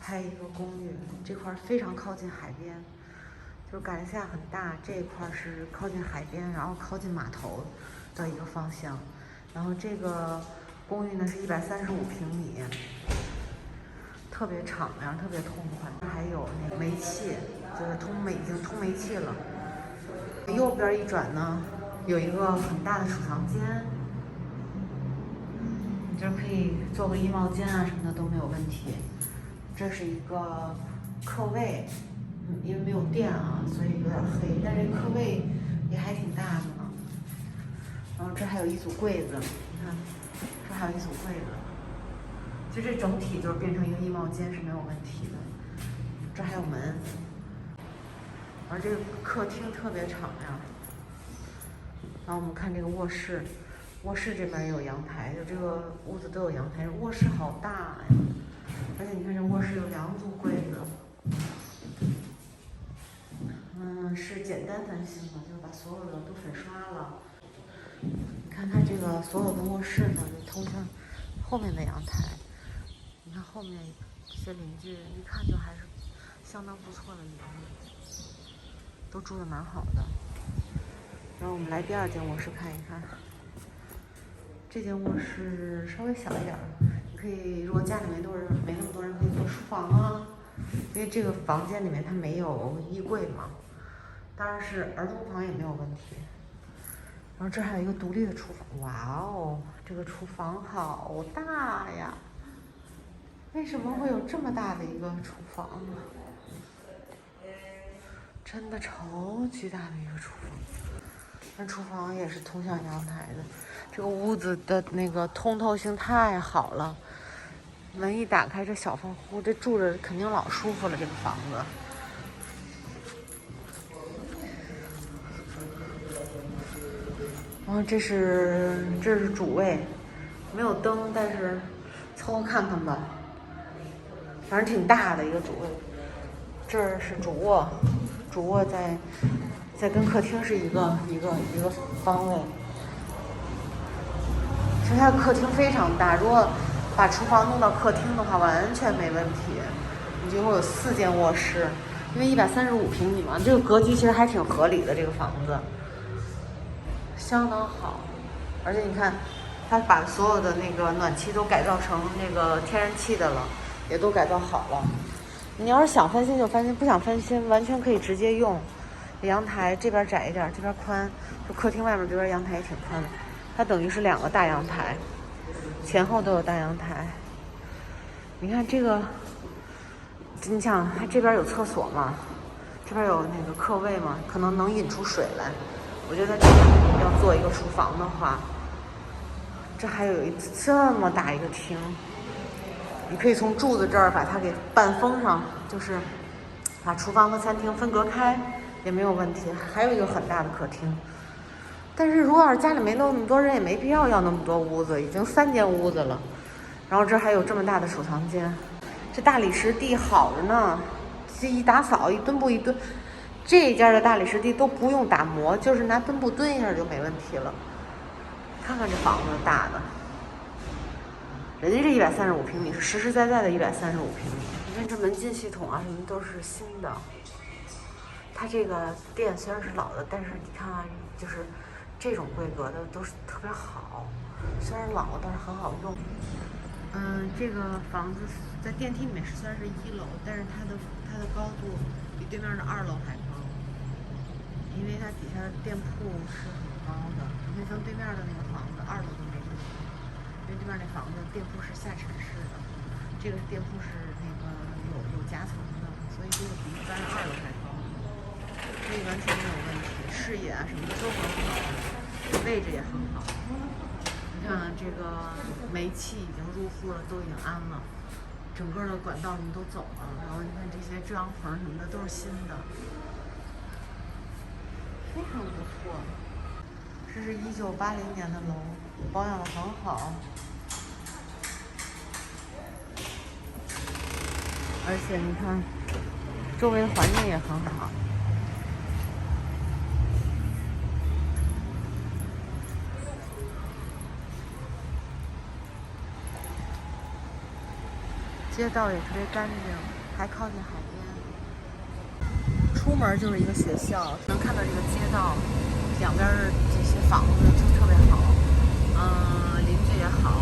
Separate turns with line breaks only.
拍一个公寓，这块非常靠近海边，就是感觉下很大。这一块是靠近海边，然后靠近码头的一个方向。然后这个公寓呢是135平米，特别敞亮，特别痛快。还有那个煤气，就是已经通煤气了。右边一转呢，有一个很大的储藏间，你这可以做个衣帽间啊什么的都没有问题。这是一个客位，因为没有电啊，所以有点黑，但是客位也还挺大的呢。然后这还有一组柜子，你看，这还有一组柜子，就这整体就是变成一个衣帽间是没有问题的。这还有门，而这个客厅特别敞亮。然后我们看这个卧室，卧室这边也有阳台，就这个屋子都有阳台，卧室好大呀！而且你看这卧室有2组柜子，是简单翻新的，就是把所有的都粉刷了。你看它这个所有的卧室呢，就通向后面的阳台。你看后面这些邻居，一看就还是相当不错的邻居，都住得蛮好的。然后我们来第2间卧室看一看，这间卧室稍微小一点，你可以如果家里没那么多人，可以做书房啊。因为这个房间里面它没有衣柜嘛，当然是儿童房也没有问题。然后这还有一个独立的厨房，哇哦，这个厨房好大呀！为什么会有这么大的一个厨房呢？真的超级大的一个厨房。那厨房也是通向阳台的，这个屋子的那个通透性太好了，门一打开，这小房屋这住着肯定老舒服了。这个房子，然后这是主卫，没有灯，但是凑合看看吧，反正挺大的一个主卫。这是主卧，主卧在跟客厅是一个方位。其实它的客厅非常大，如果把厨房弄到客厅的话，完全没问题。你就会有4间卧室，因为135平米嘛，这个格局其实还挺合理的。这个房子相当好，而且你看，它把所有的那个暖气都改造成那个天然气的了，也都改造好了。你要是想翻新就翻新，不想翻新完全可以直接用。阳台这边窄一点，这边宽，就客厅外面这边阳台也挺宽的。它等于是2个大阳台，前后都有大阳台。你看这个，你想它这边有厕所嘛，这边有那个客位嘛，可能能引出水来。我觉得这边要做一个厨房的话，这还有这么大一个厅，你可以从柱子这儿把它给半封上，就是把厨房和餐厅分隔开也没有问题。还有一个很大的客厅。但是如果要是家里没那么多人，也没必要那么多屋子，已经3间屋子了。然后这还有这么大的储藏间，这大理石地好着呢，这一打扫一墩布一墩，这一家的大理石地都不用打磨，就是拿墩布墩一下就没问题了。看看这房子大的，人家这135平米是实实在在的135平米。你看这门禁系统啊什么都是新的。它这个店虽然是老的，但是你看啊，就是这种规格的都是特别好，虽然老但是很好用。这个房子在电梯里面虽然是1楼，但是它的高度比对面的2楼还高，因为它底下的店铺是很高的。你看像对面的那个房子2楼都没问题，因为对面那房子店铺是下沉式的，这个店铺是那个有夹层的，所以这个比一般2楼还高，所以完全没有问题，视野啊什么的都很好，位置也很好。你看这个煤气已经入户了，都已经安了，整个的管道什么都走了，然后你看这些遮阳棚什么的都是新的，非常不错。这是1980年的楼，保养得很好，而且你看周围的环境也很好。街道也特别干净。还靠近海边。出门就是一个学校，能看到这个街道两边的这些房子就特别好，邻居也好。